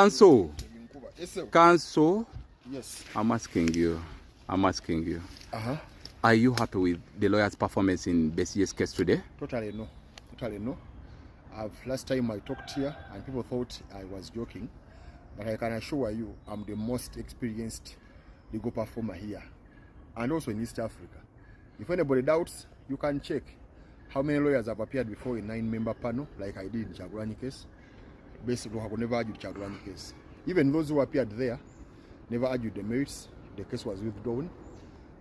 Council. Council. Yes. I'm asking you. Are you happy with the lawyer's performance in Besigye's case today? Totally no. Last time I talked here and people thought I was joking, but I can assure you I'm the most experienced legal performer here and also in East Africa. If anybody doubts, you can check how many lawyers have appeared before a 9-member panel like I did in Kyagulanyi case. Basically, I have never argued Kyagulanyi case. Even those who appeared there never argued the merits. The case was withdrawn.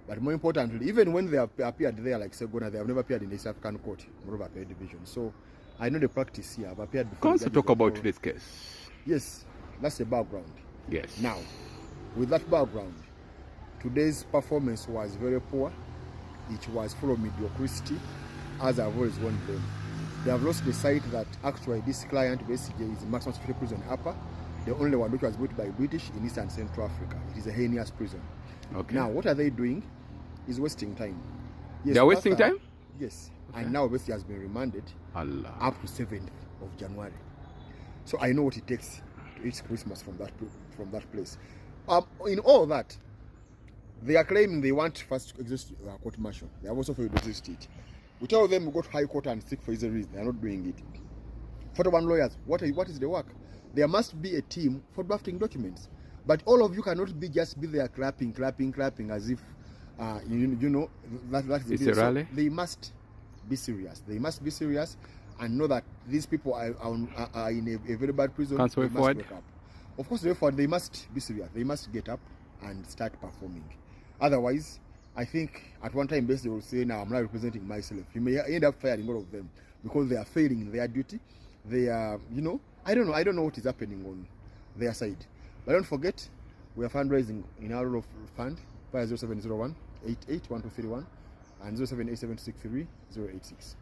But more importantly, even when they have appeared there like Segona, they have never appeared in the East African Court, Moreover Appellate Division. So I know the practice here. I've appeared before. Can't talk about this case? Yes, that's the background. Yes. Now, with that background, today's performance was very poor. It was full of mediocrity, as I've always warned them. They have lost the sight that actually this client, Besigye, is in maximum security prison upper, the only one which was built by British in East and Central Africa. It is a heinous prison. Okay. Now, what are they doing? Is wasting time. Yes, they are wasting time? Yes. Okay. And now Besigye has been remanded up to 7th of January. So I know what it takes to eat Christmas from that place. In all that, they are claiming they want first to exist court martial. They have also failed to exist it. We tell them we go to High Court and seek for easy reason. They are not doing it. 41 lawyers, what is the work? There must be a team for drafting documents. But all of you cannot just be there clapping as if, that's the it's a rally. So they must be serious. They must be serious and know that these people are in a very bad prison. Can't wait forward. Wake up. Of course, therefore, they must be serious. They must get up and start performing. Otherwise, I think at one time, Besigye will say, "Now I'm not representing myself." You may end up firing all of them because they are failing in their duty. They are, I don't know what is happening on their side. But don't forget, we are fundraising in our Alur fund via 0701 88 1231 and 078763 086.